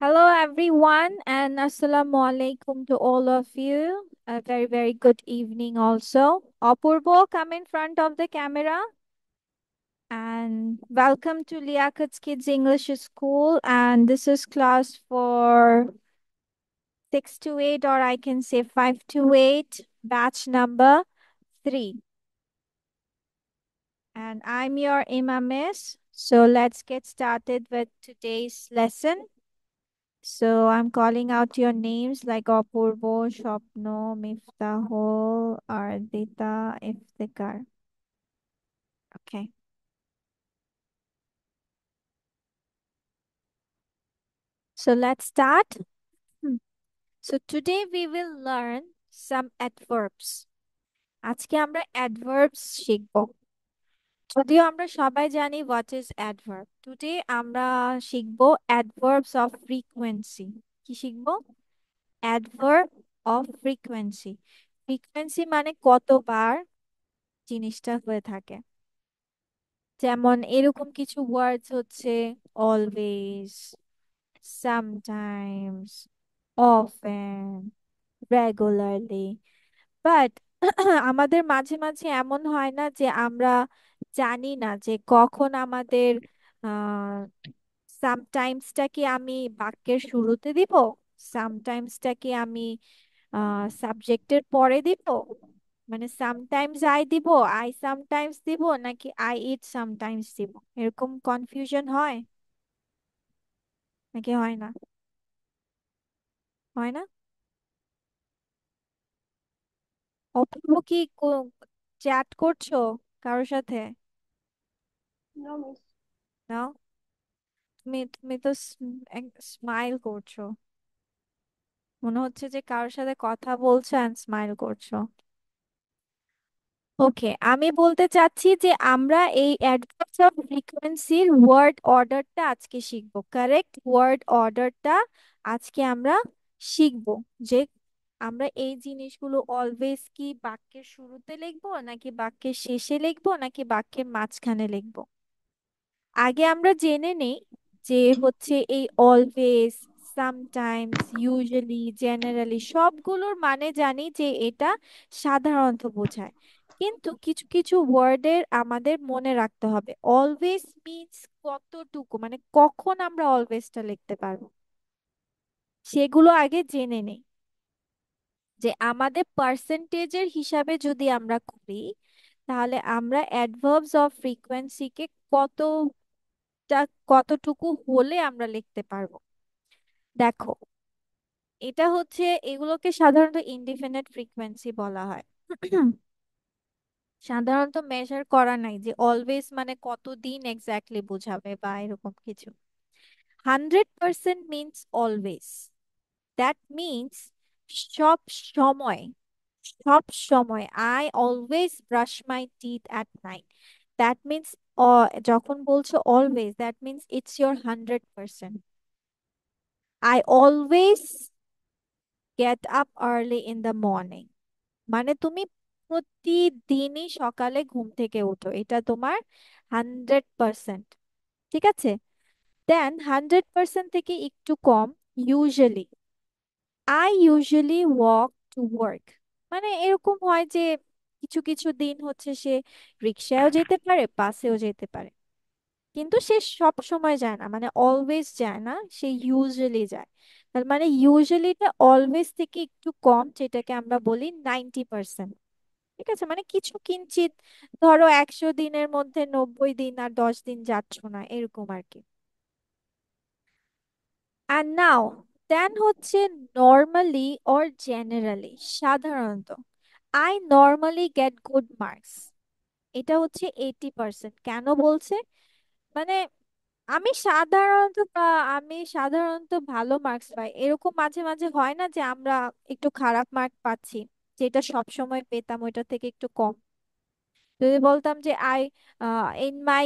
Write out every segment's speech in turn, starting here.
Hello, everyone, and assalamu alaikum to all of you. A very, very good evening, also. Apurbo, come in front of the camera and welcome to Liakat's Kids English School. And this is class for 6 to 8, or I can say 5 to 8, batch number 3. And I'm your Imamis. So let's get started with today's lesson. So I'm calling out your names like Apurvo, Shopno, Miftahul, Ardita, Iftikhar. Okay. So let's start. Hmm. So today we will learn some adverbs. আজকে আমরা adverbs শিখব। যদিও আমরা সবাই জানি what is adverb. Today আমরা শিখব adverbs of frequency. কি শিখব? Adverb of frequency. Frequency মানে কতবার জিনিসটা হয়ে থাকে। যেমন এরকম কিছু ওয়ার্ডস হচ্ছে always, sometimes, often, regularly. But আমাদের মাঝে মাঝে এমন হয় না যে আমরা জানি না যে কখন আমাদের আহ সামটাইমসটা কি আমি বাক্যের শুরুতে দিব, সামটাইমসটা কি আমি সাবজেক্টের পরে দিব, মানে সামটাইমস আই দিব, আই সামটাইমস দিব, নাকি আই ইট সামটাইমস দিব, এরকম কনফিউশন হয় নাকি হয় না? হয় না? অপূর্ব কি চ্যাট করছো কারোর সাথে? No, miss. নাও, তুমি তুমি তো স্মাইল করছো, মনে হচ্ছে যে কারোর সাথে কথা বলছো এন্ড স্মাইল করছো। ওকে, আমি বলতে চাচ্ছি যে আমরা এই অ্যাডভার্বস অফ ফ্রিকোয়েন্সির ওয়ার্ড অর্ডারটা আজকে শিখবো। কারেক্ট ওয়ার্ড অর্ডারটা আজকে আমরা শিখবো, যে আমরা এই জিনিসগুলো অলওয়েজ কি বাক্যের শুরুতে লিখবো, নাকি বাক্যের শেষে লিখবো, নাকি বাক্যের মাঝখানে লিখবো। আগে আমরা জেনে নেই যে হচ্ছে এই অলওয়েজ, সামটাইমস, ইউজুয়ালি, জেনারেলি সবগুলোর মানে জানি যে এটা সাধারণত বোঝায়, কিন্তু কিছু কিছু ওয়ার্ডের আমাদের মনে রাখতে হবে। অলওয়েজ মিন্স কতটুকু, মানে কখন আমরা অলওয়েজটা লিখতে পারবো সেগুলো আগে জেনে নেই। যে আমাদের পার্সেন্টেজের হিসাবে যদি আমরা করি, তাহলে আমরা অ্যাডভার্বস অফ ফ্রিকোয়েন্সিকে কতটুকু হলে আমরা লিখতে পারবো। দেখো, এটা হচ্ছে, এগুলোকে সাধারণত ইনডিফিনিট ফ্রিকোয়েন্সি বলা হয়। সাধারণত মেজার করা নাই যে অলওয়েজ মানে কতদিন এক্স্যাক্টলি বোঝাবে বা এরকম কিছু। 100% মিনস অলওয়েজ, দ্যাট মিনস সব সময়, সব সময়। I always brush my teeth at night, that means যখন বলছো always, that means it's your 100%। I always get up early in the morning, মানে তুমি প্রতিদিনই সকালে ঘুম থেকে ওঠো, এটা তোমার 100%। ঠিক আছে, দেন 100% থেকে একটু কম, usually, I usually walk to work. মানে এরকম হয় যে কিছু কিছু দিন হচ্ছে সে রিক্সায়ও যেতে পারে, বাসেও যেতে পারে, কিন্তু সে সব সময় যায় না, মানে অলওয়েজ যায় না, সে ইউজুয়ালি যায়। তার মানে ইউজুয়ালিটা অলওয়েজ থেকে একটু কম, যেটাকে আমরা বলি 90%। ঠিক আছে, মানে কিছু কিঞ্চিত, ধরো 100 দিনের মধ্যে 90 দিন আর 10 দিন যাচ্ছ না, এরকম আর কি। আর নাও, দেন হচ্ছে নর্মালি অর জেনারেলি, সাধারণত। I normally get good marks, এটা হচ্ছে 80%। কেন বলছে? মানে আমি সাধারণত ভালো মার্কস পাই, এরকম মাঝে মাঝে হয় না যে আমরা একটু খারাপ মার্ক পাচ্ছি, যেটা সব সময় পেতাম ওইটা থেকে একটু কম। যদি বলতাম যে I in my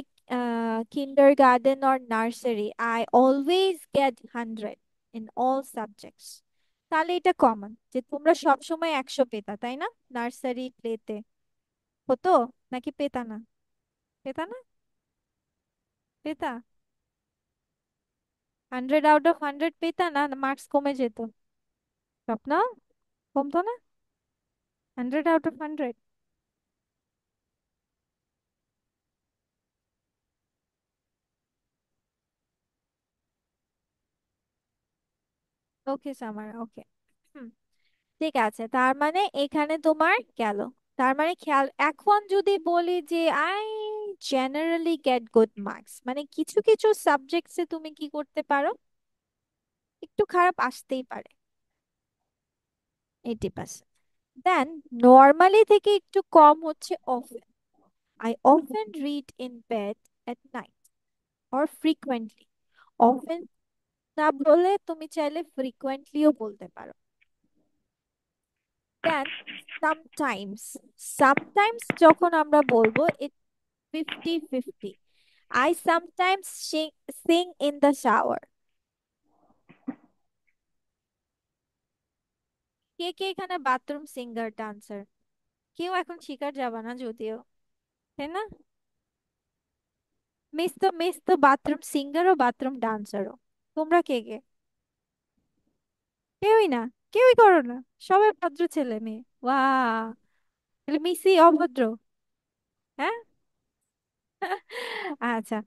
kinder garden or nursery I always gate 100 in all subjects, তাহলে এটা কমন যে তোমরা সব সময় 100 পেতা, তাই না? নার্সারি প্লেতে হতো নাকি পেতা না? পেতা না? পেতা? 100 আউট অফ 100 পেতা না, মার্কস কমে যেত? স্বপ্ন, কমতো না? 100 আউট অফ 100। ওকে সামার, ওকে। ঠিক আছে, তার মানে এখানে তোমার গেল। তার মানে খেয়াল, এখন যদি বলি যে I generally get good marks, মানে কিছু কিছু সাবজেক্টসে তুমি কি করতে পারো, একটু খারাপ আসতেই পারে, 80%। দেন নর্মালি থেকে একটু কম হচ্ছে often. I often read in bed at night, or frequently. Often না বলে তুমি চাইলে ফ্রিকুয়েন্টলিও বলতে পারো। দেন সামটাইমস, সামটাইমস যখন আমরা বলবো, it 50-50। I sometimes sing in the shower. কে কে এখানে বাথরুম সিঙ্গার ডান্সার? কেউ এখন শিকার যাবা না যদিও, তাই না? মিস তো বাথরুম সিঙ্গারও বাথরুম ডান্সারও। তোমরা কে কে? কেউই না? কেউই করো না? সবাই ভদ্র ছেলে মেয়ে, বাহ! তাহলে মিসই অভদ্র? হ্যাঁ। আচ্ছা,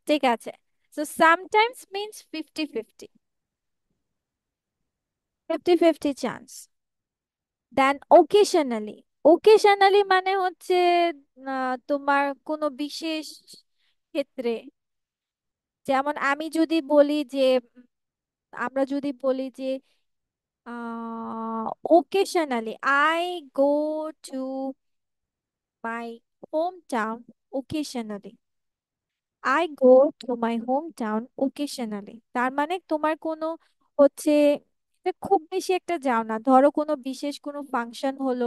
ঠিক আছে। So sometimes means 50-50, 50-50 chance. Then occasionally, occasionally মানে হচ্ছে তোমার কোনো বিশেষ ক্ষেত্রে। যেমন আমি যদি বলি যে আমরা যদি বলি যে occasionally I go to my home town occasionally, I go to my home town occasionally, তার মানে তোমার কোনো হচ্ছে খুব বেশি একটা যাও না, ধরো কোনো বিশেষ কোনো ফাংশন হলো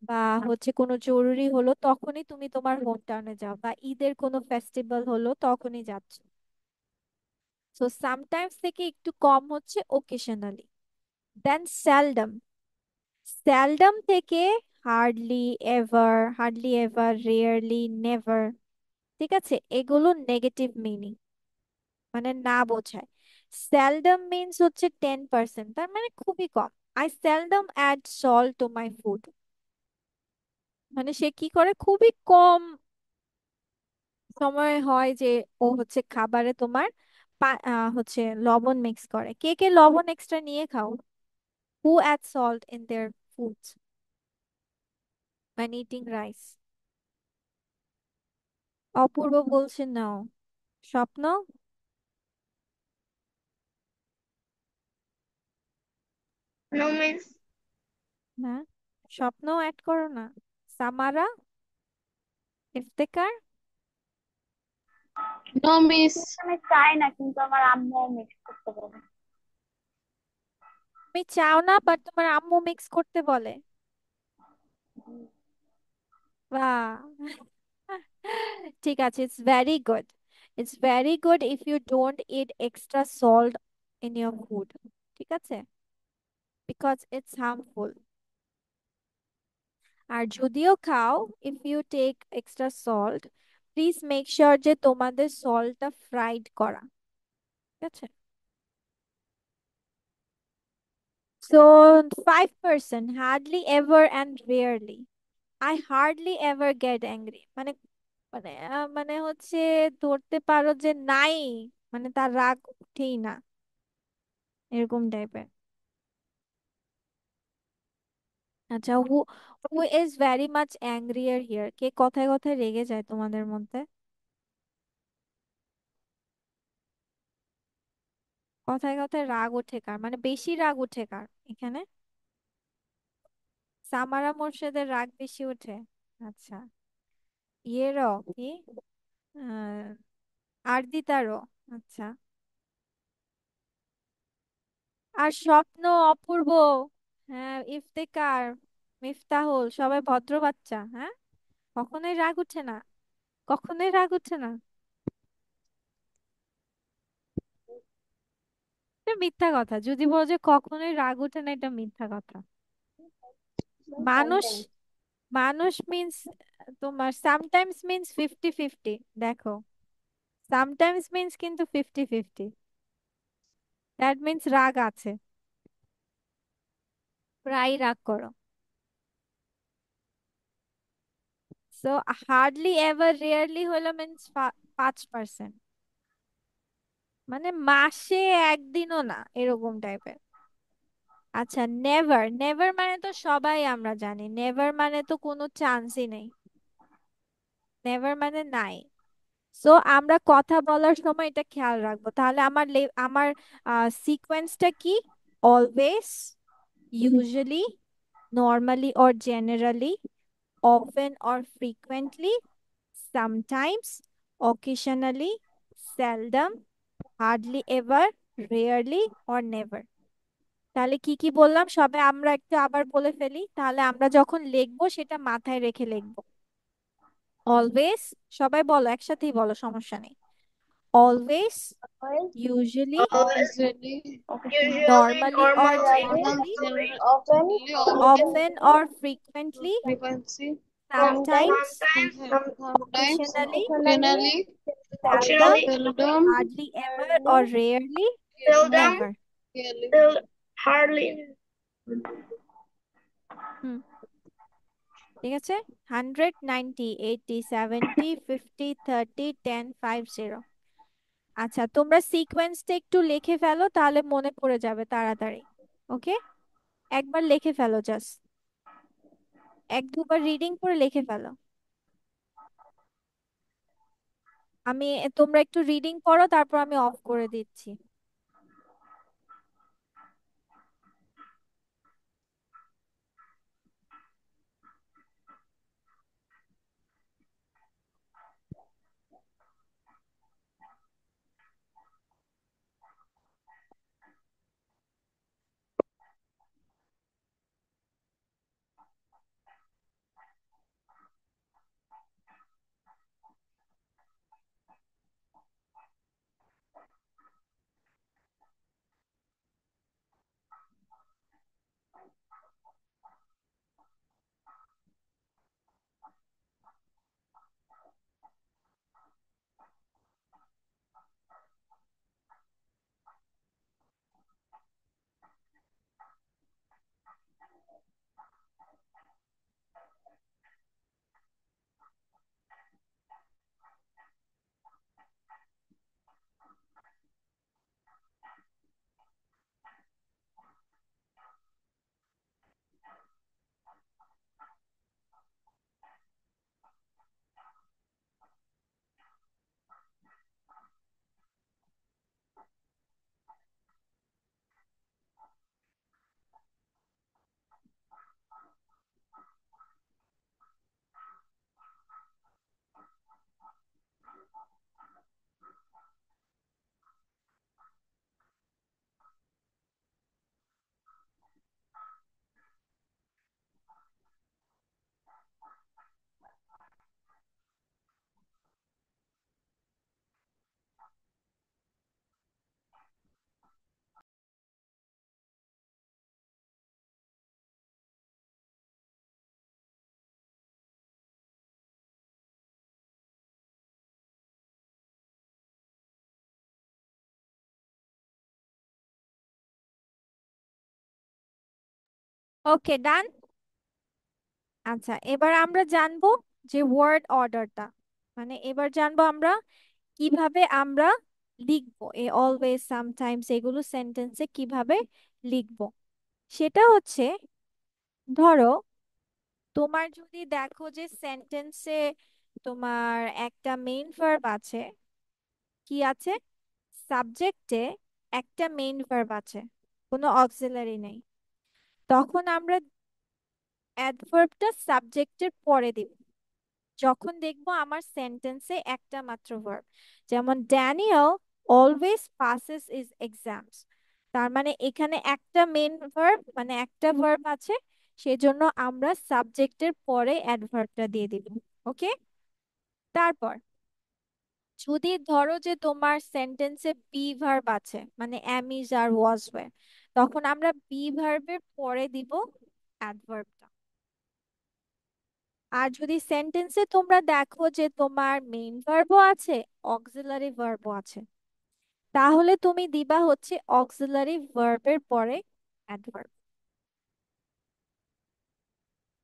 বা হচ্ছে কোনো জরুরি হলো, তখনই তুমি তোমার হোম টাউনে যাও, বা ঈদের কোনো ফেস্টিভ্যাল হলো তখনই যাচ্ছ। সো সামটাইমস থেকে একটু কম হচ্ছে ওকেশনালি। দেন সেলডম, সেলডম থেকে hardly ever, hardly ever, rarely, never. ঠিক আছে, এগুলো নেগেটিভ মিনিং, মানে না বোঝায়। সেলডম মিন্স হচ্ছে 10%, তার মানে খুবই কম। I seldom add salt to my food, মানে সে কি করে, খুবই কম সময় হয় যে ও হচ্ছে খাবারে তোমার হচ্ছে লবণ মিক্স করে। কে কে লবণ এক্সট্রা নিয়ে খাও? Who add salt in their foods when eating rice? Apurba বলছে নাও। স্বপ্ন? No miss. না, স্বপ্ন অ্যাড করো না। সামারা, ইফতেকার? No miss. আমি চাই না, কিন্তু আমার আম্মু মিক্স করতে বলে। তুমি চাও না, বাট তোমার আম্মু মিক্স করতে বলে? বাহ! ঠিক আছে, it's very good. It's very good if you don't eat extra salt in your food. ঠিক আছে, বিকজ ইটস হার্মফুল। আর যদিও খাও, if you take extra salt, please make sure যে তোমাদের সল্টটা ফ্রাইড করা। ঠিক আছে। So 5%, hardly ever and rarely. I hardly ever get angry, মানে মানে হচ্ছে ধরতে পারো যে নাই, মানে তার রাগ উঠেই না, এরকম টাইপের। আচ্ছা, who who is very much angrier here? কে কথায় কথায় রেগে যায় তোমাদের মধ্যে? কথায় কথায় রাগ ওঠে কার, মানে বেশি রাগ ওঠে কার এখানে? সামারা মোর্শেদের রাগ বেশি ওঠে? আচ্ছা, ইয়েরও কি, আহ আরদিতারও? আচ্ছা। আর স্বপ্ন, অপূর্ব, হ্যাঁ, ইফতেকার, মিফতাহুল, সবাই ভদ্র বাচ্চা, হ্যাঁ? কখনোই রাগ উঠে না? কখনোই রাগ উঠে না? এটা মিথ্যা কথা, যদি বলো যে কখনোই রাগ উঠে না, এটা মিথ্যা কথা। মানুষ, সামটাইমস। মানুষ মিন্স তোমার সামটাইমস মিন্স 50-50। দেখো, সামটাইমস মিন্স কিন্তু 50-50। দ্যাট মিন্স রাগ আছে, প্রায় রাগ করো। সো হার্ডলি এভার রেয়ারলি হলো মিন্স 5%, মানে মাসে একদিনও না এরকম টাইপের। আচ্ছা, নেভার, নেভার মানে তো সবাই আমরা জানি, নেভার মানে তো কোনো চান্সই নেই, নেভার মানে নাই। সো আমরা কথা বলার সময় এটা খেয়াল রাখবো। তাহলে আমার সিকোয়েন্সটা কি? Always, usually, normally or generally, often or frequently, sometimes, occasionally, seldom, hardly ever, rarely or never। তাহলে কি কি বললাম সবে আমরা একটু আবার বলে ফেলি, তাহলে আমরা যখন লিখবো সেটা মাথায় রেখে লিখবো। অলওয়েজ, সবাই বলো, একসাথেই বলো, সমস্যা নেই। Always, always, usually, Usually, occasionally, normally or normally, generally, often, often or frequently, frequency, sometimes, sometimes, occasionally, occasionally, occasionally, seldom, seldom, hardly ever or rarely, never। rarely. hardly, হুম, ঠিক আছে। 100, 90, 80, 70, 50, 30, 10, 5, 0। আচ্ছা, তোমরা সিকোয়েন্সটা একটু লিখে ফেলো, তাহলে মনে পড়ে যাবে তাড়াতাড়ি। ওকে, একবার লিখে ফেলো, জাস্ট এক দুবার রিডিং করে লিখে ফেলো। আমি, তোমরা একটু রিডিং করো, তারপর আমি অফ করে দিচ্ছি। ওকে, ডান। আচ্ছা, এবার আমরা জানবো যে ওয়ার্ড অর্ডারটা, মানে এবার জানবো আমরা কিভাবে আমরা লিখবো এই অলওয়েজ, সামটাইমস, এগুলো সেন্টেন্সে কিভাবে লিখবো। সেটা হচ্ছে, ধরো তোমার যদি দেখো যে সেন্টেন্সে তোমার একটা মেইন ভার্ব আছে, কি আছে, সাবজেক্টে একটা মেইন ভার্ব আছে, কোনো অক্সিলারি নেই, তখন আমরা অ্যাডভার্বটা সাবজেক্টের পরে দিব। যখন দেখবো আমার সেন্টেন্সে একটা মাত্র ভার্ব, যেমন Daniel always passes is exams, তার মানে এখানে একটা মেন ভার্ব, মানে একটা ভার্ব আছে, সেজন্য আমরা সাবজেক্টের পরে অ্যাডভার্বটা দিয়ে দিব। ওকে, তারপর যদি ধরো যে তোমার সেন্টেন্সে বি ভার্ব আছে, মানে অ্যাম, ইজ আর ওয়াজ ওয়্যার, তখন আমরা বি ভার্বের পরে দিব অ্যাডভার্বটা। আর যদি সেন্টেন্সে তোমরা দেখো যে তোমার মেইন ভার্বও আছে, অক্সিলারি ভার্বও আছে, তাহলে তুমি দিবা হচ্ছে অক্সিলারি ভার্বের পরে অ্যাডভার্ব।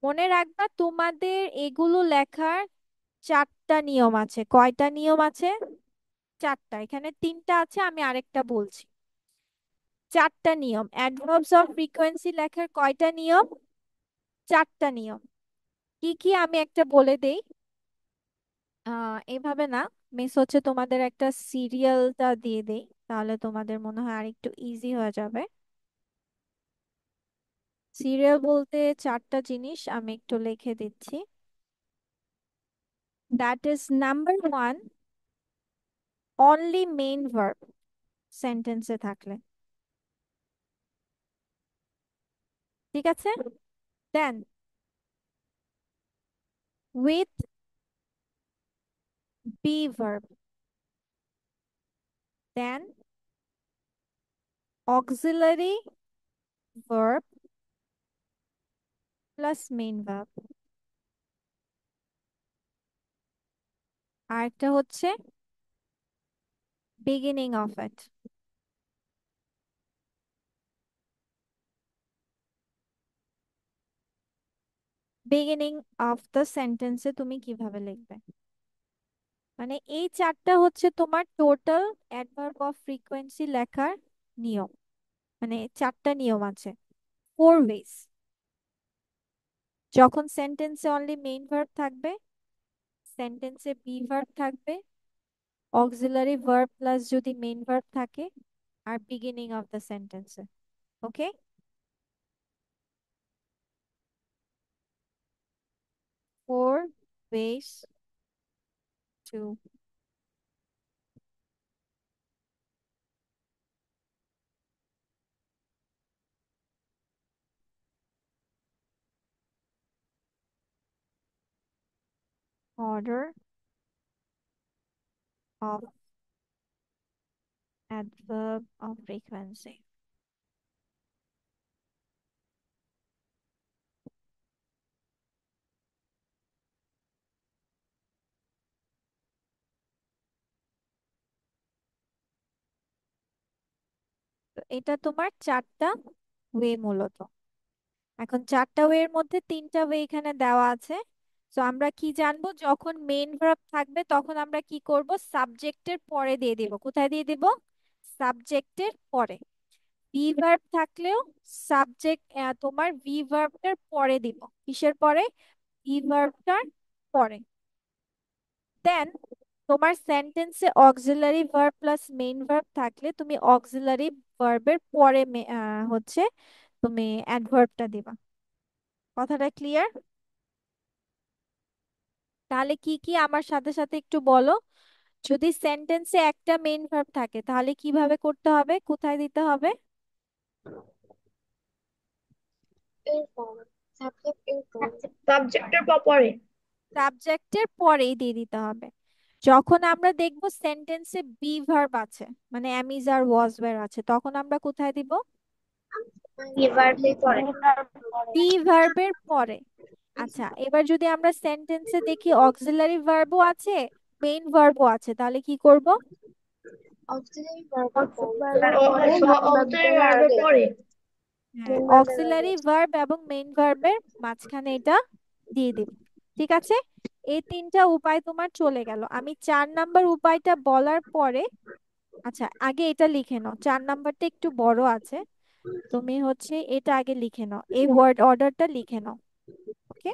মনে রাখবা তোমাদের এগুলো লেখার চারটা নিয়ম আছে। কয়টা নিয়ম আছে? চারটা। এখানে তিনটা আছে, আমি আরেকটা বলছি। চারটা নিয়ম। অ্যাডভার্বস অফ ফ্রিকোয়েন্সি লেখার কয়টা নিয়ম? চারটা নিয়ম। কি কি আমি একটা বলে দেই। এভাবে না, মিস হচ্ছে তোমাদের একটা সিরিয়ালটা দিয়ে দেই, তাহলে তোমাদের মনে হয় আরেকটু ইজি হয়ে যাবে। সিরিয়াল বলতে চারটা জিনিস আমি একটু লিখে দিচ্ছি। That is number one, only main verb সেন্টেন্সে থাকলে, ঠিক আছে? Then with be verb, then auxiliary verb plus main verb, আর একটা হচ্ছে beginning of it. Beginning of the সেন্টেন্সে তুমি কিভাবে লিখবে? মানে এই চারটা হচ্ছে তোমার টোটাল অ্যাডভার্ব অফ ফ্রিকোয়েন্সি লেখার নিয়ম। মানে চারটা নিয়ম আছে, ফোর ওয়েজ। যখন সেন্টেন্সে অনলি মেইন ভার্ব থাকবে, সেন্টেন্সে বি ভার্ব থাকবে, অক্সিলারি ভার্ব প্লাস যদি মেইন ভার্ব থাকে, আর বিগিনিং অফ দ্য সেন্টেন্সে। Okay, four ways to order of adverb of frequency. তো এটা তোমার চারটা ওয়ে মূলত। এখন চারটা ওয়ের মধ্যে তিনটা ওয়ে এখানে দেওয়া আছে। তো আমরা কি জানবো, যখন মেইন ভার্ব থাকবে তখন আমরা কি করব, সাবজেক্টের পরে দিয়ে দিব। কোথায় দিয়ে দিব? সাবজেক্টের পরে। বি ভার্ব থাকলেও সাবজেক্ট তোমার ভি ভার্বটার পরে দিব। কিসের পরে? ভি ভার্বটার পরে। দেন তোমার সেন্টেন্সে auxiliary verb plus main verb থাকলে তুমি অক্সিলারি ভার্বের পরে হচ্ছে তুমি অ্যাডভার্বটা দিবা। কথাটা ক্লিয়ার? তাহলে কি কি আমার সাথে সাথে একটু বলো। যদি সেন্টেন্সে একটা মেইন ভার্ব থাকে তাহলে কিভাবে করতে হবে, কোথায় দিতে হবে? এরপর সাবজেক্ট এরপর সাবজেক্টের পরে। সাবজেক্টের পরেই দিয়ে দিতে হবে। যখন আমরা দেখব সেন্টেন্সে বি ভার্ব আছে, মানে অ্যামিজ আর ওয়াজ ওয়্যার আছে, তখন আমরা কোথায় দিব? ভার্বের পরে। বি ভার্বের পরে। আচ্ছা, এবার যদি আমরা সেন্টেন্সে দেখি অক্সিলারি ভার্বও আছে, মেইন ভার্বও আছে, তাহলে কি করব? অক্সিলারি ভার্বের অক্সিলারি ভার্বের পরে। হ্যাঁ, অক্সিলারি ভার্ব এবং মেইন ভার্বের মাঝখানে এটা দিয়ে দিব। ঠিক আছে, এই তিনটা উপায় তোমার চলে গেল। আমি 4 নাম্বার উপায়টা বলার পরে, আচ্ছা আগে এটা লিখে নাও, 4 নাম্বারটা একটু বড় আছে। তুমি হচ্ছে এটা আগে লিখে নাও, এই ওয়ার্ড অর্ডারটা লিখে নাও। ওকে,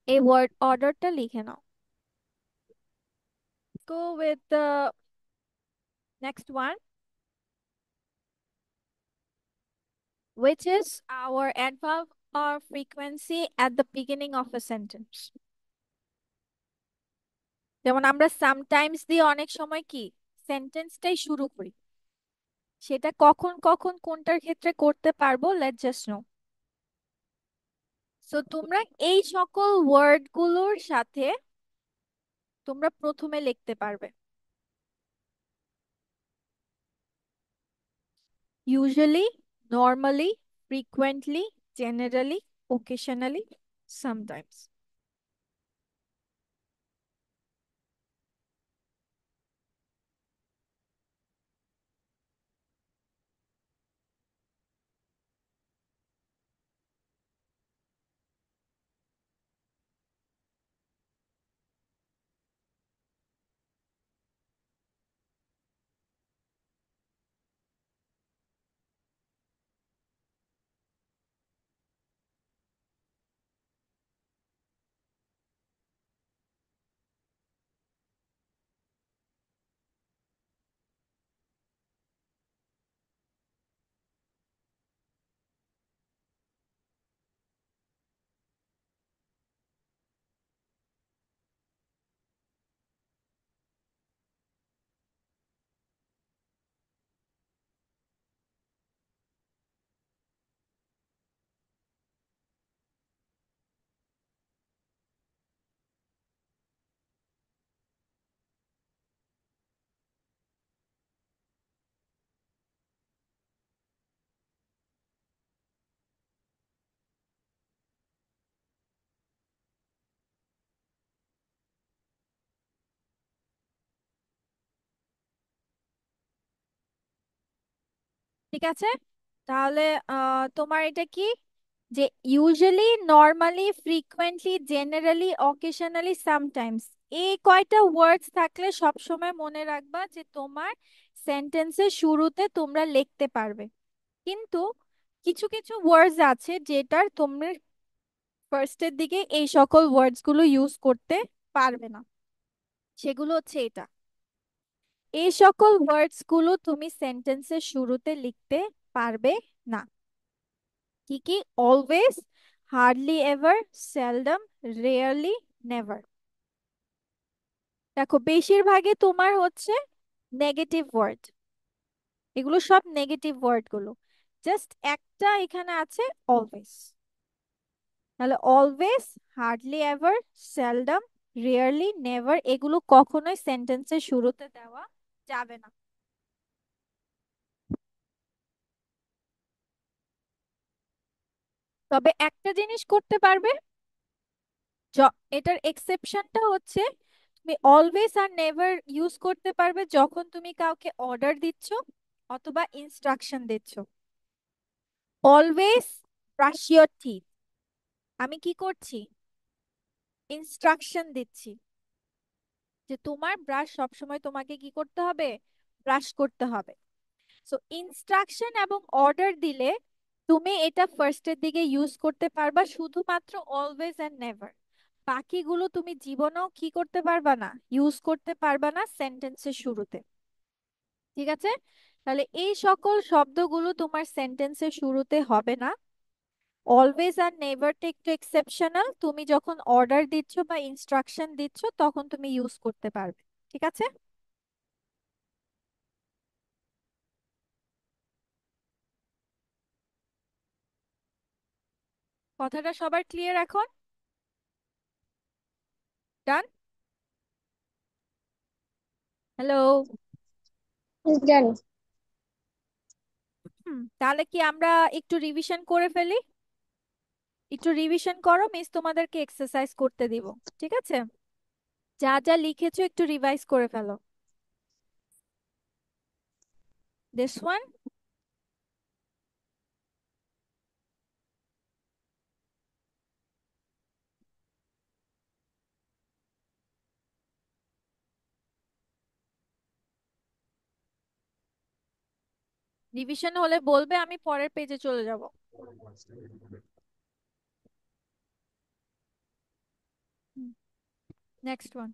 এই ওয়ার্ড অর্ডারটা লিখে নাও। Go with the next one, which is our adverb or frequency at the beginning of a sentence. যেমন আমরা সামটাইমস দিয়ে অনেক সময় কি সেন্টেন্সটাই শুরু করি, সেটা কখন কখন কোনটার ক্ষেত্রে করতে পারবো, লেট জাস্ট নো। সো তোমরা এই সকল ওয়ার্ড গুলোর সাথে তোমরা প্রথমে লিখতে পারবে usually, normally, frequently, generally, occasionally, sometimes. ঠিক আছে? তাহলে তোমার এটা কি, যে usually, normally, frequently, generally, occasionally, sometimes, এই কয়টা ওয়ার্ডস থাকলে সবসময় মনে রাখবা যে তোমার সেন্টেন্সের শুরুতে তোমরা লিখতে পারবে। কিন্তু কিছু কিছু ওয়ার্ডস আছে যেটার তোমরা ফার্স্টের দিকে এই সকল ওয়ার্ডস গুলো ইউজ করতে পারবে না। সেগুলো হচ্ছে এটা, এই সকল ওয়ার্ডস গুলো তুমি সেন্টেন্সের শুরুতে লিখতে পারবে না। কি কি? Always, hardly ever, seldom, rarely, never. দেখো বেশিরভাগই তোমার হচ্ছে নেগেটিভ ওয়ার্ড, এগুলো সব নেগেটিভ ওয়ার্ড গুলো। জাস্ট একটা এখানে আছে অলওয়েজ। তাহলে always, hardly ever, seldom, rarely, never, এগুলো কখনোই সেন্টেন্সের শুরুতে দেওয়া যাবে না। তবে একটা জিনিস করতে পারবে, এটার এক্সেপশনটা হচ্ছে তুমি অলওয়েজ আর নেভার ইউজ করতে পারবে যখন তুমি কাউকে অর্ডার দিচ্ছ অথবা ইনস্ট্রাকশন দিচ্ছ। অলওয়েজ ব্রাশ ইওর টিথ, আমি কি করছি? ইনস্ট্রাকশন দিচ্ছি যে তোমার ব্রাশ সবসময় তোমাকে কি করতে হবে? ব্রাশ করতে হবে। সো ইনস্ট্রাকশন এবং অর্ডার দিলে তুমি এটা ফার্স্টের দিকে ইউজ করতে পারবা শুধুমাত্র অলওয়েজ এন্ড নেভার। বাকিগুলো তুমি জীবনেও কি করতে পারবা না, ইউজ করতে পারবা না সেন্টেন্সের শুরুতে। ঠিক আছে? তাহলে এই সকল শব্দগুলো তোমার সেন্টেন্সের শুরুতে হবে না। অলওয়েজ আর নেভারটা একটু এক্সেপশনাল, তুমি যখন অর্ডার দিচ্ছ বা ইনস্ট্রাকশন দিচ্ছ তখন তুমি ইউজ করতে পারবে। ঠিক আছে? কথাটা সবার ক্লিয়ার এখন? ডান? হ্যালো? জানি। তাহলে কি আমরা একটু রিভিশন করে ফেলি? একটু রিভিশন করো, মিস তোমাদেরকে এক্সারসাইজ করতে দিব। ঠিক আছে? যা যা লিখেছো একটু রিভাইজ করে ফেলো। দিস ওয়ান, রিভিশন হলে বলবে, আমি পরের পেজে চলে যাব। Next one.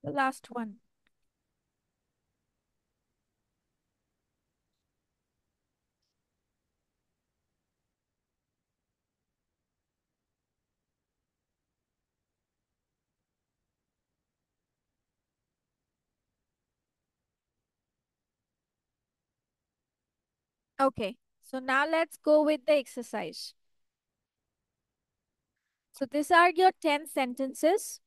Last one. Okay, so now let's go with the exercise. So these are your 10 sentences.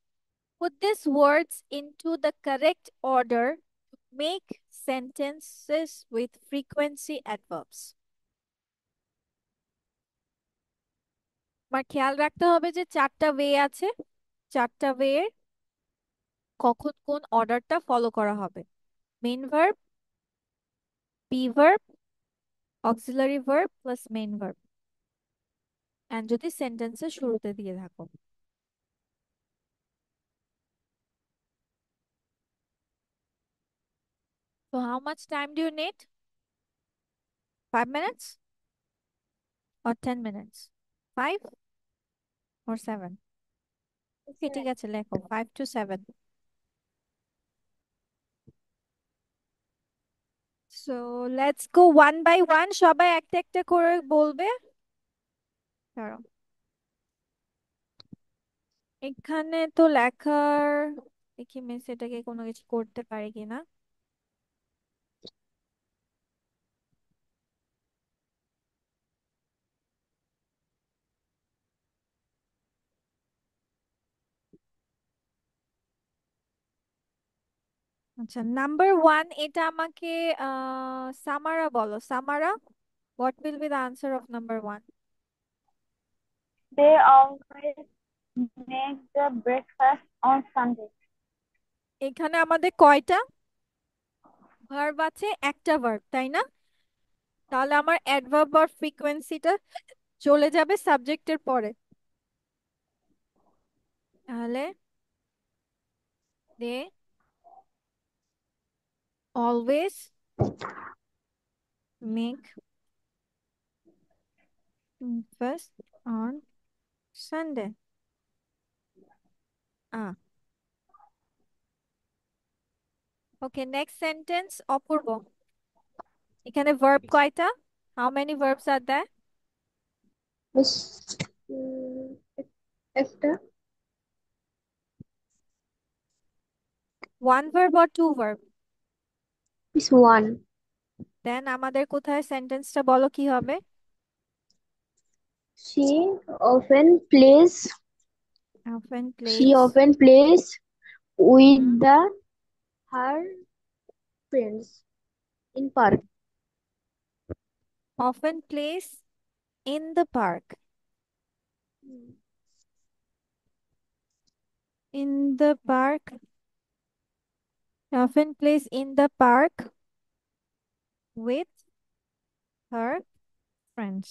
Put these words into the correct order to make sentences with frequency adverbs. আমার খেয়াল রাখতে হবে যে চারটা ওয়ে আছে, চারটা way কখন কোন অর্ডারটা ফলো করা হবে। Main verb, be verb, auxiliary verb plus main verb, and যদি সেন্টেন্সের শুরুতে দিয়ে থাকো। So how much time do you need? 5 minutes or 10 minutes? 5 or 7? ওকে, ঠিক আছে, লেখো 5 to 7. So let's go one by one, সবাই একটা একটা করে বলবে। দাঁড়াও, এখানে তো লেখার, দেখি মিস এটাকে কোনো কিছু করতে পারি কিনা। আচ্ছা, নাম্বার 1, এটা আমাকে সামারা বলো। Samara, what will be the answer of number 1? They always make the breakfast on Sunday. এখানে আমাদের কয়টা ভার্ব আছে? একটা ভার্ব, তাই না? তাহলে আমার অ্যাডভার্ব আর ফ্রিকোয়েন্সিটা চলে যাবে সাবজেক্টের পরে। তাহলে they always make breakfast on Sunday. Okay, next sentence Apurba. এখানে ভার্ব কয়টা? How many verbs are there? Miss একটা one verb or two verb? Miss one. Then আমাদের কোথায় সেন্টেন্সটা বলো কি হবে? She often plays. often She plays often plays with hmm, her friends in park. often plays in the park. In the park, often plays in the park with her friends.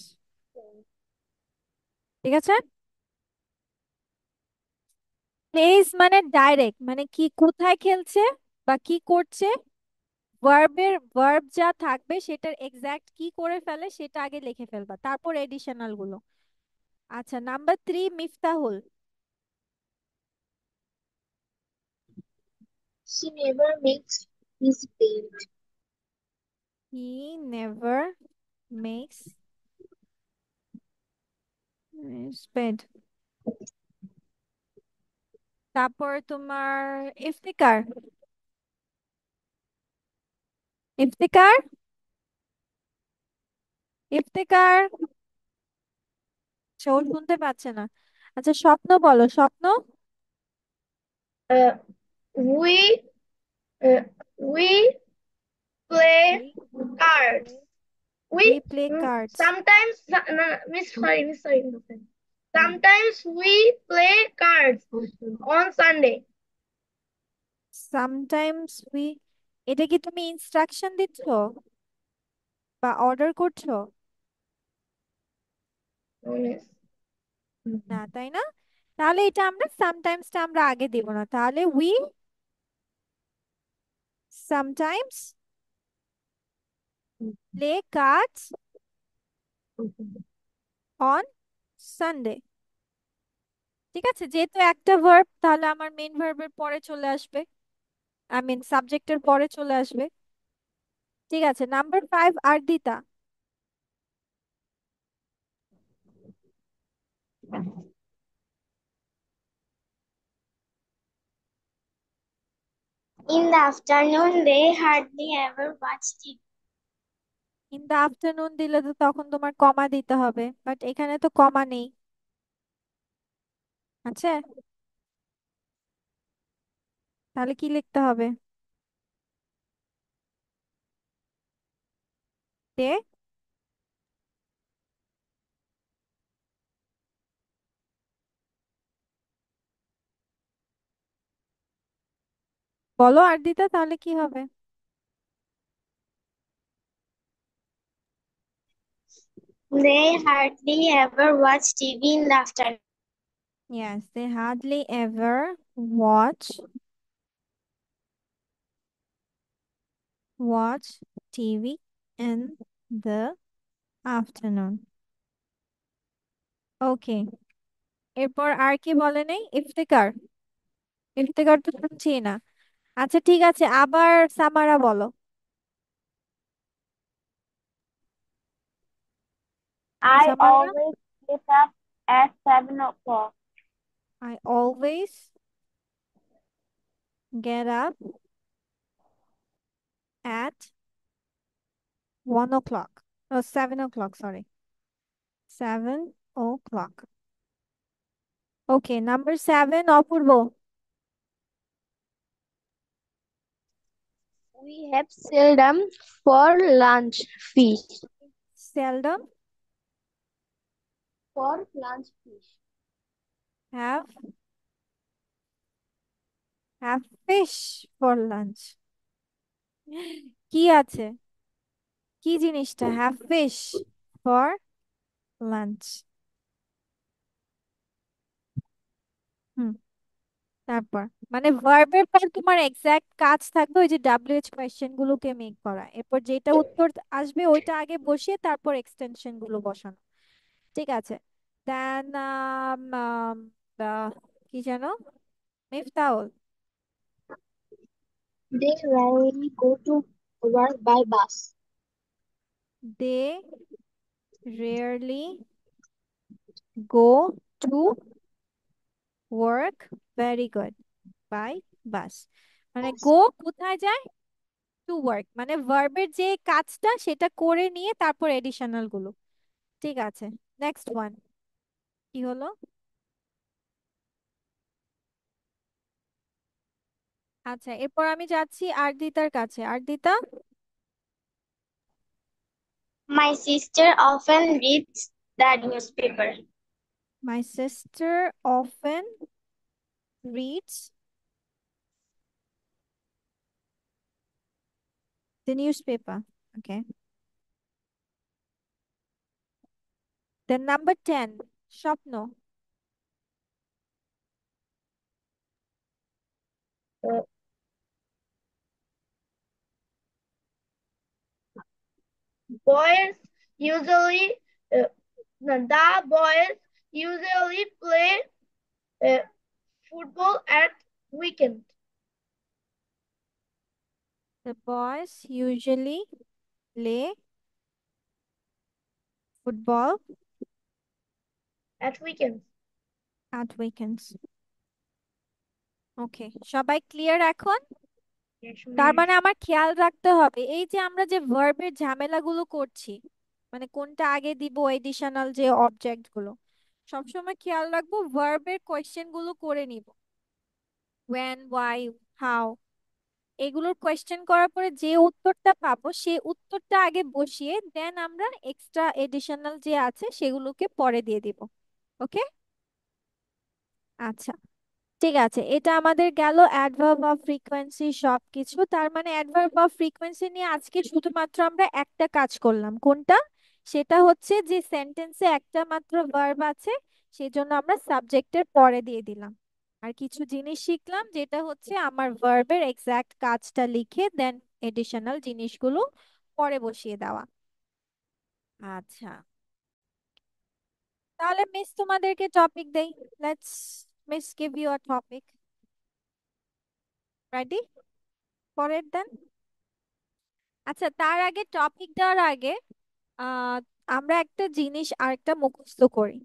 ঠিক আছে। Place মানে direct, মানে কি কোথায় খেলছে বা কি করছে, ভার্ব যা থাকবে সেটার এক্সাক্ট কি করে ফেলে সেটা আগে লিখে ফেলবা, তারপর এডিশনাল গুলো। আচ্ছা, number 3, Miftahul. She never makes his bed. He never makes his bed. তারপর তোমার ইফতিকার। ইফতিকার, ইফতিকার, সে ও শুনতে পাচ্ছে না। আচ্ছা, স্বপ্ন বলো, স্বপ্ন। Uh, we we play We cards. play We we play cards. sometimes no, no, Miss sorry. Hmm, Sometimes we play cards on Sunday. Sometimes we, এটা কি তুমি ইনস্ট্রাকশন দিচ্ছ বা অর্ডার করছো? Yes. না, তাই না? তাহলে এটা আমরা সামটাইমসটা আমরা আগে দিব না, তাহলে we sometimes play cards on Sunday. ঠিক আছে, যেহেতু একটা ভার্ব তাহলে আমার মেইন ভার্বের পরে চলে আসবে, আই মিন সাবজেক্টের পরে চলে আসবে। ঠিক আছে, number 5, Ardita. In the afternoon, they hardly ever watch TV. In the afternoon দিলে তো তখন তোমার কমা দিতে হবে, বাট এখানে তো কমা নেই। আচ্ছা, তাহলে কি লিখতে হবে? দে বলো আরদিতা, তাহলে কি হবে? They hardly ever watch TV in the afternoon. Yes, they hardly ever watch TV in the afternoon. ওকে, এরপর আর কি বলে নেই? ইফতেকার, ইফতেকার তো শুনছি না। আচ্ছা ঠিক আছে, আবার সামারা বলো। I সামারা, always get up at 7 o'clock. I always get up at 1 o'clock. Oh, 7 o'clock, sorry. 7 o'clock. Okay, number 7, Apurba. We have seldom for lunch fish. Seldom For lunch fish. have fish for lunch. কি আছে? কি জিনিসটা have fish for lunch? হুম, তারপর মানে ভার্বের পর তোমার exact কাজ থাকবে ওই যে WH কোয়েশ্চেন গুলোকে মেক করা, এরপর যেটা উত্তর আসবে ওইটা আগে বসিয়ে তারপর এক্সটেনশন গুলো বসানো। ঠিক আছে। দেন কি জানো, Miftaul. They rarely go to work by bus. They rarely go to work, very good, by bus. মানে গো কোথায় যায়? টু ওয়ার্ক, মানে ভার্বের যে কাজটা সেটা করে নিয়ে তারপর এডিশনাল গুলো। ঠিক আছে, নেক্সট ওয়ান কি হলো? আচ্ছা, এরপর আমি যাচ্ছি আরদিতার কাছে। Ardita. My sister often reads the newspaper. My sister often reads the newspaper. Okay, then number 10, Swapna. Uh, boys usually, uh, the boys usually play uh, football at weekend. The boys usually play football At weekends. at weekends. ওকে, সবাই clear এখন? তার মানে আমার খেয়াল রাখতে হবে এই যে আমরা যে ভার্বের ঝামেলাগুলো করছি, মানে কোনটা আগে দিব, এডিশনাল যে অবজেক্ট গুলো, সবসময় খেয়াল রাখবো ভার্বের কোয়েশ্চেন গুলো করে নিব। when, why, how, এগুলোর কোয়েশ্চেন করার পরে যে উত্তরটা পাবো সেই উত্তরটা আগে বসিয়ে দেন আমরা এক্সট্রা এডিশনাল যে আছে সেগুলোকে পরে দিয়ে দিব। ওকে, আচ্ছা, ঠিক আছে। এটা আমাদের গেল অ্যাডভার্ব অফ ফ্রিকোয়েন্সি সবকিছু। তার মানে অ্যাডভার্ব অফ ফ্রিকোয়েন্সি নিয়ে আজকে শুধুমাত্র আমরা একটা কাজ করলাম, কোনটা? সেটা হচ্ছে যে সেন্টেন্সে একটা মাত্র ভার্ব আছে, সেজন্য আমরা সাবজেক্টের পরে দিয়ে দিলাম। আর কিছু জিনিস শিখলাম, যেটা হচ্ছে আমার ভার্বের এক্সাক্ট কাজটা লিখে দেন এডিশনাল জিনিসগুলো পরে বসিয়ে দেওয়া। আচ্ছা, তাহলে মিস তোমাদেরকে টপিক দেই। Let's miss give you a topic. Ready? পরের দেন। আচ্ছা, তার আগে টপিক দেওয়ার আগে আহ আমরা একটা জিনিস আরেকটা মুখস্থ করি।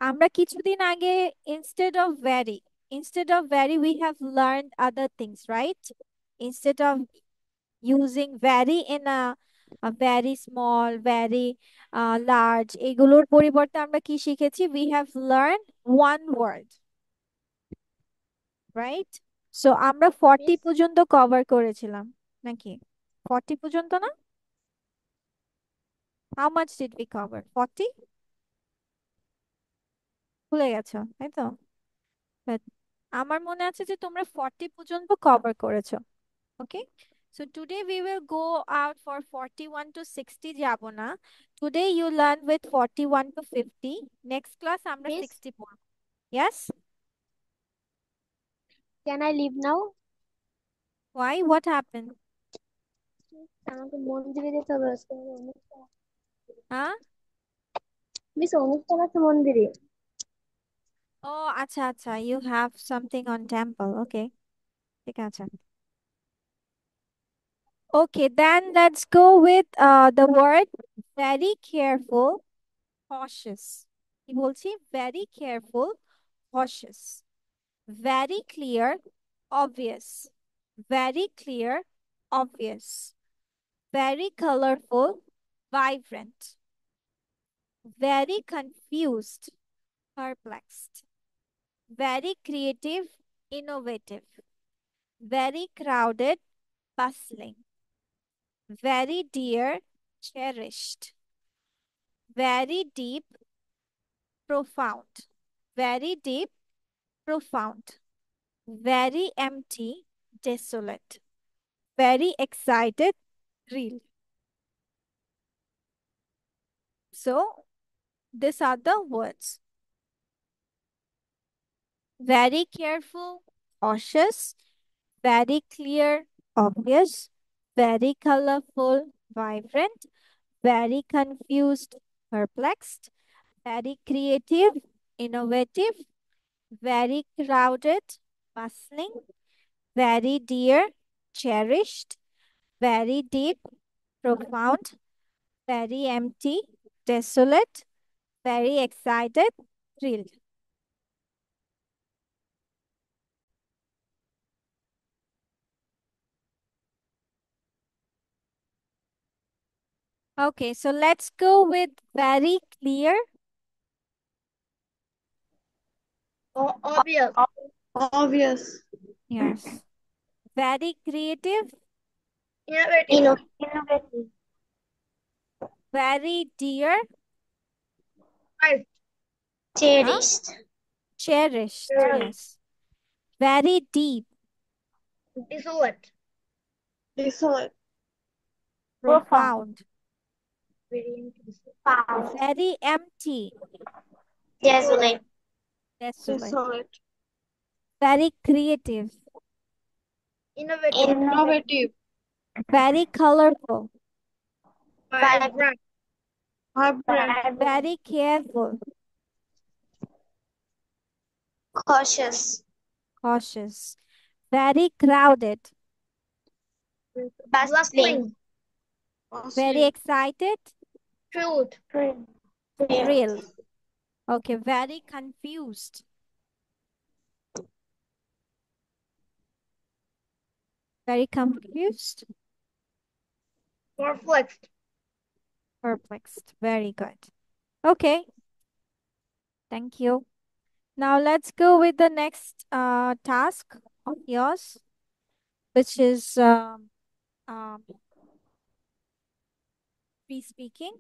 আমরা কিছুদিন আগে instead of very, we have learned other things, right? Instead of using very in a very small, very large, এগুলোর পরিবর্তে আমরা কি শিখেছি? We have learned one word, right? So আমরা 40 Miss, পর্যন্ত কভার করেছিলাম নাকি? 40 পর্যন্ত না? How much did we cover? 40? ভুলে গেছো তাই তো? But আমার মনে আছে যে তোমরা 40 পর্যন্ত কভার করেছো। Okay, so today we will go out for 41 to 60 যাব না। Today you learn with 41 to 50। Next class আমরা Miss, 60 পড়ব। Yes? can I leave now? Why, what happen? আমাকে মন্দিরে যেতে হবে আজকে আমার অনুষ্ঠান। হ্যাঁ? মিস, অনুষ্ঠান আছে মন্দিরে। ও আচ্ছা আচ্ছা, you have something on temple. Okay, ঠিক আছে। Okay, then let's go with the word very careful, cautious. কি বলছি? Very careful, cautious. Very clear, obvious. Very clear, obvious. Very colorful, vibrant. Very confused, perplexed. Very creative, innovative. Very crowded, bustling. very dear, cherished, very deep, profound, very deep, profound, very empty, desolate, very excited, real. So these are the words. Very careful, cautious, very clear, obvious, very colorful, vibrant, very confused, perplexed, very creative, innovative, very crowded, bustling, very dear, cherished, very deep, profound, very empty, desolate, very excited, thrilled. Okay, so let's go with very clear. Obvious. Obvious. Yes. Very creative, Innovative. Innovative. very dear, Right. huh? Cherished. Cherished. Cherished. Yes. Very deep, Desolate. Desolate. Profound. profound, Very profound. very empty, Desolate. desolate, Desolate. very creative, Innovative. Innovative. very colorful, Vibrant. Vibrant. very careful, Cautious. cautious, very crowded, Bustling. very excited, Truth. Truth. thrilled. Okay, very confused, very confused, Perplexed. perplexed. Very good. Okay, thank you. Now let's go with the next task of yours, which is um, free speaking.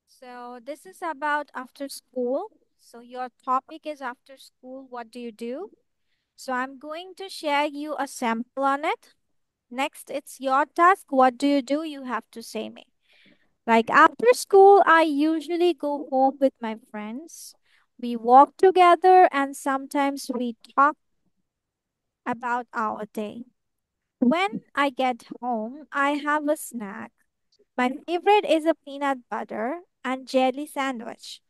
So this is about after school. So your topic is after school, what do you do? So I'm going to share you a sample on it. Next, it's your task. What do? You have to say me. Like after school, I usually go home with my friends. We walk together and sometimes we talk about our day. When I get home, I have a snack. My favorite is a peanut butter and jelly sandwich.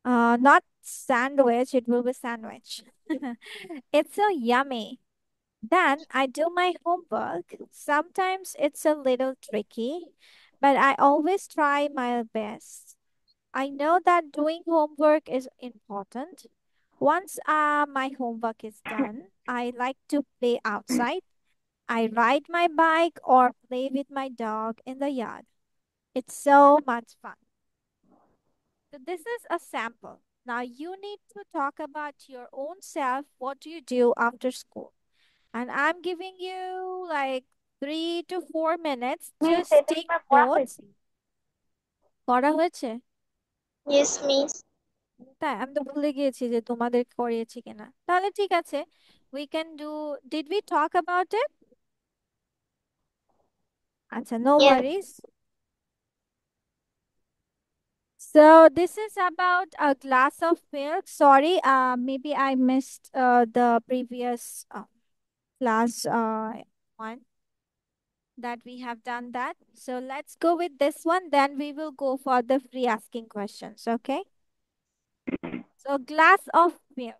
Not sandwich, it will be sandwich. It's so yummy. Then I do my homework. Sometimes it's a little tricky, but I always try my best. I know that doing homework is important. Once my homework is done, I like to play outside. I ride my bike or play with my dog in the yard. It's so much fun. So this is a sample. Now you need to talk about your own self. What do you do after school? And I'm giving you like 3 to 4 minutes. Miss, Just এটা take তোমার পড়া notes. হয়েছে? করা হয়েছে? Yes, miss. তাই আমি তো ভুলে গিয়েছি যে তোমাদের করিয়েছি কিনা। তাহলে ঠিক আছে। We can do. Did we talk about it? আচ্ছা, no Yes. worries. So this is about a glass of milk. Sorry, maybe I missed the previous class one that we have done that. So let's go with this one. Then we will go for the free asking questions. Okay. So glass of milk.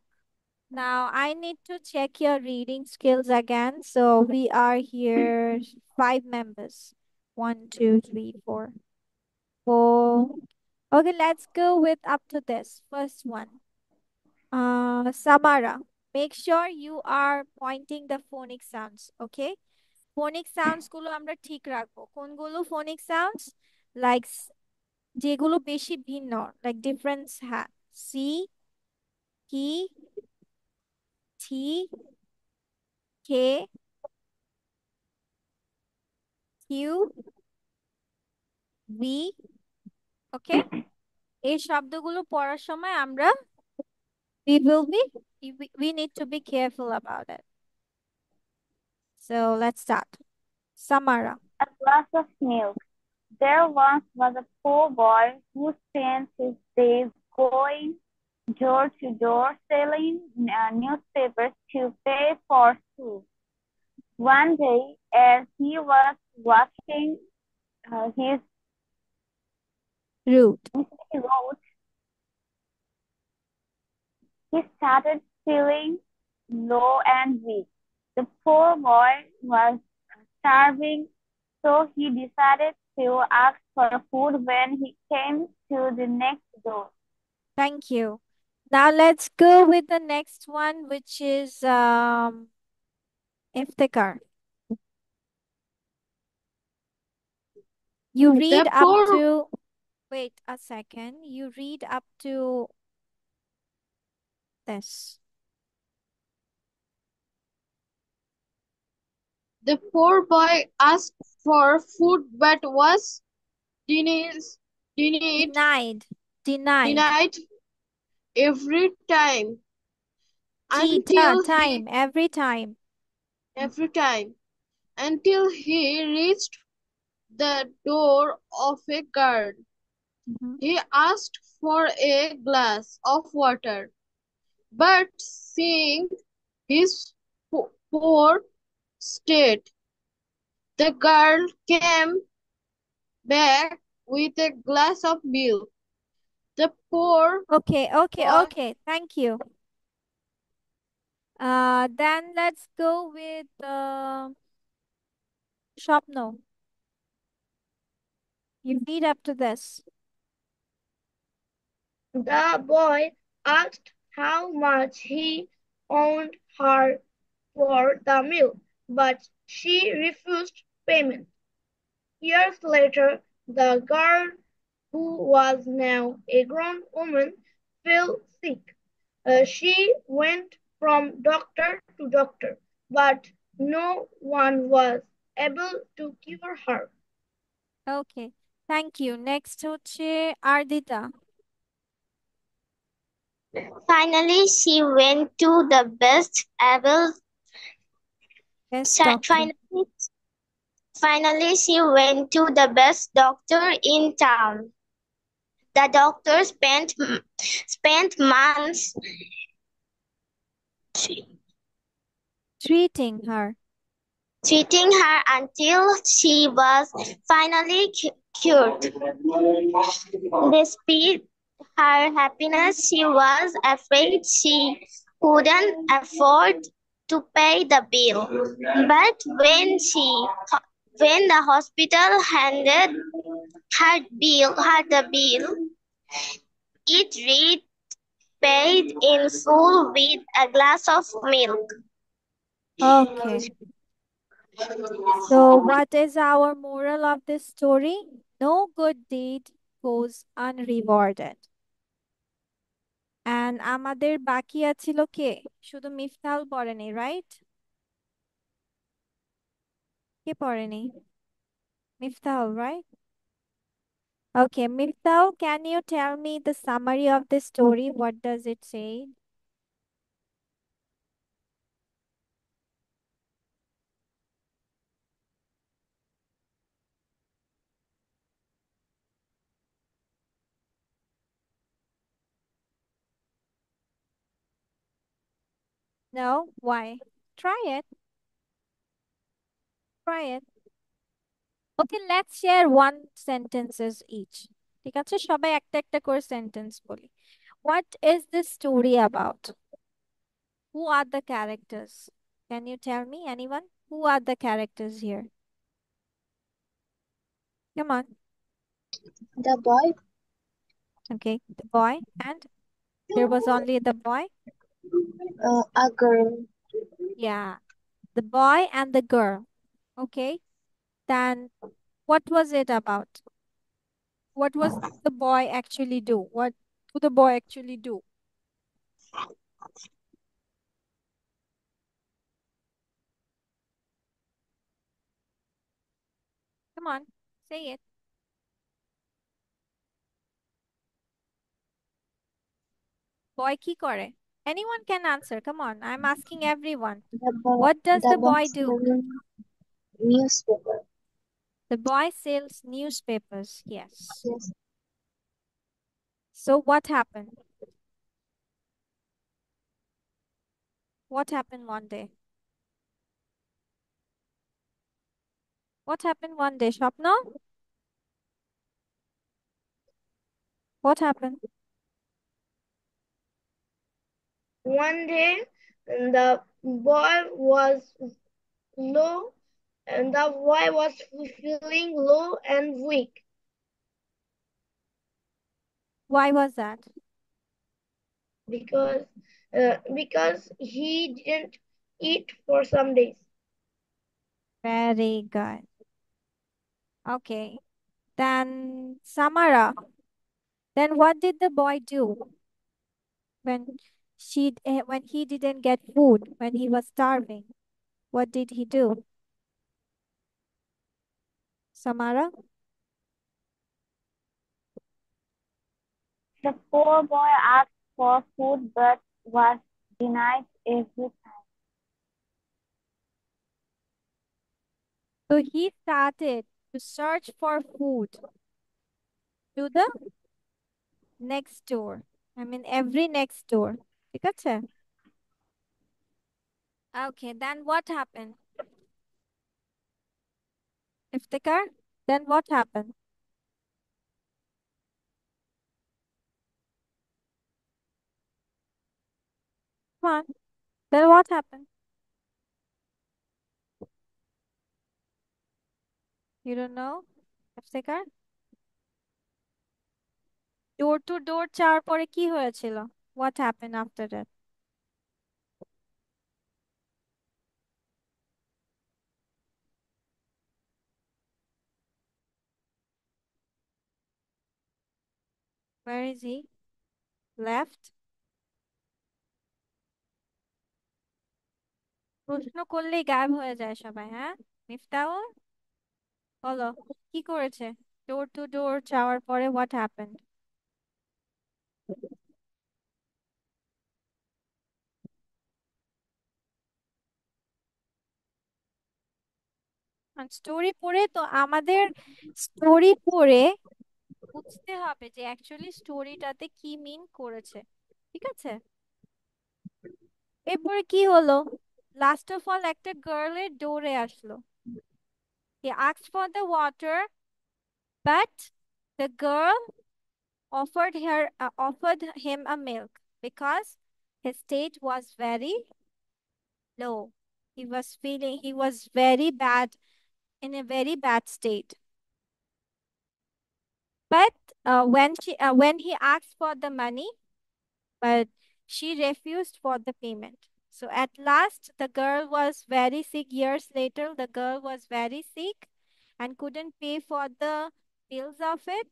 Now I need to check your reading skills again. So we are here 5 members. 1, 2, 3, 4, 4. Okay, let's go with up to this first one. Samara, make sure you are pointing the phonic sounds, okay? Phonic sounds গুলো আমরা ঠিক রাখবো। কোনগুলো phonic sounds? Like যেগুলো বেশি ভিন্ন, like difference C, K, T, K, Q V, okay? এই শব্দগুলো পড়ার সময় আমরা we need to be careful about it. So let's start. Samara. A glass of milk. There once was a poor boy who spent his days going door to door selling newspapers to pay for food. One day, as he was washing his Root. road, he started feeling low and weak. The poor boy was starving, so he decided to ask for food when he came to the next door. Thank you. Now let's go with the next one, which is Iftikhar. You read The up poor to, wait a second. You read up to this. the poor boy asked for food but was denied, denied, Denied. Denied. denied every time until he Time. Every time. every time until he reached the door of a garden. Mhm. He asked for a glass of water, but seeing his poor state, the girl came back with a glass of milk. The poor Okay, boy Thank you. Then let's go with Shopno. You read up to this. The boy asked how much he owed her for the milk, but she refused payment. Years later, the girl, who was now a grown woman, fell sick. She went from doctor to doctor, but no one was able to cure her. Okay, thank you. Next হচ্ছে Ardita. Finally, she went to the best able. Best doctor. Finally, she went to the best doctor in town. The doctor spent months Treating her. treating her until she was finally cured. Despite her happiness, she was afraid she couldn't afford to pay the bill. But when the hospital handed her the bill, it read paid in full with a glass of milk. Okay. So what is our moral of this story? No good deed goes unrewarded. And আমাদের বাকি আছিল কে? শুধু মিফতাল পড়েনি, right? কে পড়েনি? Miftahul, right? Okay, Miftahul, can you tell me the summary of this story? What does it say? No? Why? Try it. Try it. Okay, let's share one sentences each. ঠিক আছে, সবাই একটা একটা করে সেন্টেন্স বলি। What is this story about? Who are the characters? Can you tell me, anyone? Who are the characters here? Come on. the boy Okay, the boy, and there was only the boy. a girl. Yeah, the boy and the girl. Okay, then what was it about? What was the boy actually do? What do the boy actually do? Come on, say it. Boy কি করে? Anyone can answer. Come on, I'm asking everyone. What does The the boy boy do? selling newspaper. The boy sells newspapers. Yes. Yes. So what happened? What happened one day? What happened one day, Shapna? What happened? One day, the boy was low, and the boy was feeling low and weak Why was that? because he didn't eat for some days. Very good. Okay. Then Samara. Then what did the boy do when when he didn't get food, when he was starving? What did he do? Samara? The poor boy asked for food but was denied every time. So he started to search for food to the next door. I mean every next door. ঠিক আছে? Okay, then what happened? Iftikhar? Then what happened? Come on. Then what happened? You don't know? Iftikhar? Door to door যাওয়ার পরে কি হয়েছিল? What happened after that? Where is he? Left? প্রশ্ন করলেই গায়েব হয়ে যায় সবাই, হ্যাঁ? মিফতাহুল বলো, কি করেছে? ডোর টু ডোর যাওয়ার পরে what happened? স্টোরি পড়ে তো আমাদের স্টোরি পড়ে বুঝতে হবে যে অ্যাকচুয়ালি স্টোরিটাতে কি মিন করেছে, ঠিক আছে? এরপরে কি হলো? লাস্ট অফ অল একটা গার্লের ডোরে আসলো। He asked for the water, but the girl offered him a milk because his state was very low. He was very bad, in a very bad state. But when he asked for the money, but she refused for the payment. So at last, the girl was very sick. Years later, the girl was very sick and couldn't pay for the bills of it.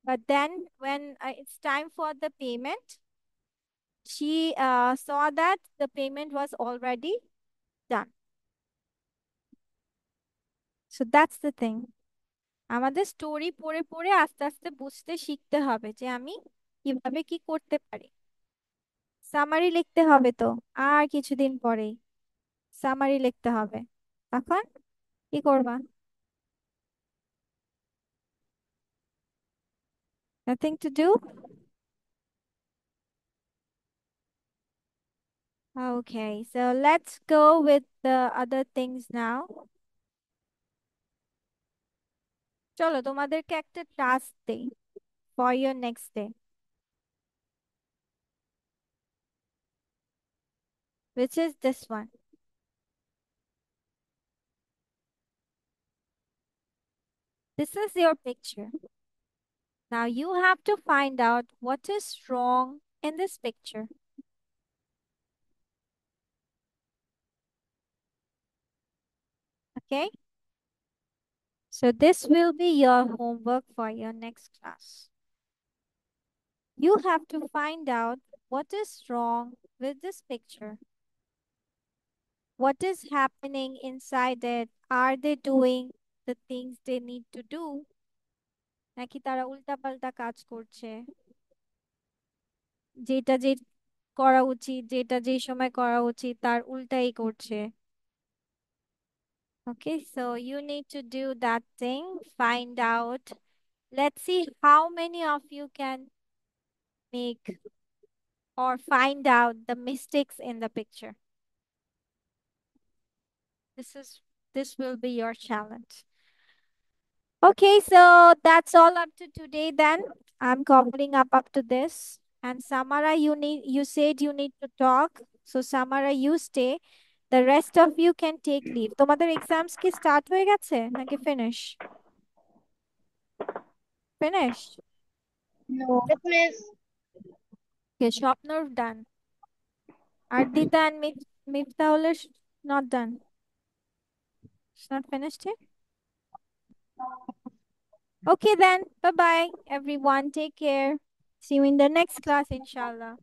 But then, when it's time for the payment, she saw that the payment was already done. So that's the thing. আমাদের story পড়ে পড়ে আস্তে আস্তে বুঝতে শিখতে হবে যে আমি কিভাবে কি করতে পারি। সামারি লিখতে হবে তো আর কিছুদিন পরেই সামারি লিখতে হবে। তখন কি করবা? Nothing to do? Okay, so let's go with the other things now. চলো তোমাদেরকে একটা টাস্ক দেই for your next day, which is this one. This is your picture. Now you have to find out what is wrong in this picture. Okay? So this will be your homework for your next class. You have to find out what is wrong with this picture. What is happening inside it? Are they doing the things they need to do, নাকি তারা উল্টাপাল্টা কাজ করছে, যেটা যে করা উচিত, যেটা যে সময় করা উচিত তার উল্টাই করছে? Okay, so you need to do that thing, find out. Let's see how many of you can make or find out the mistakes in the picture. This will be your challenge. Okay, so that's all up to today then. I'm covering up to this. And Samara, you said you need to talk. So Samara, you stay. The rest of you can take leave. তোমাদের exams কি start হয়ে গেছে নাকি finish? Finish. No. Yes, miss. Okay, Shopner done. Ardita and Miftahul is not done. It's not finished yet. Okay then. Bye bye everyone. Take care. See you in the next class, inshallah.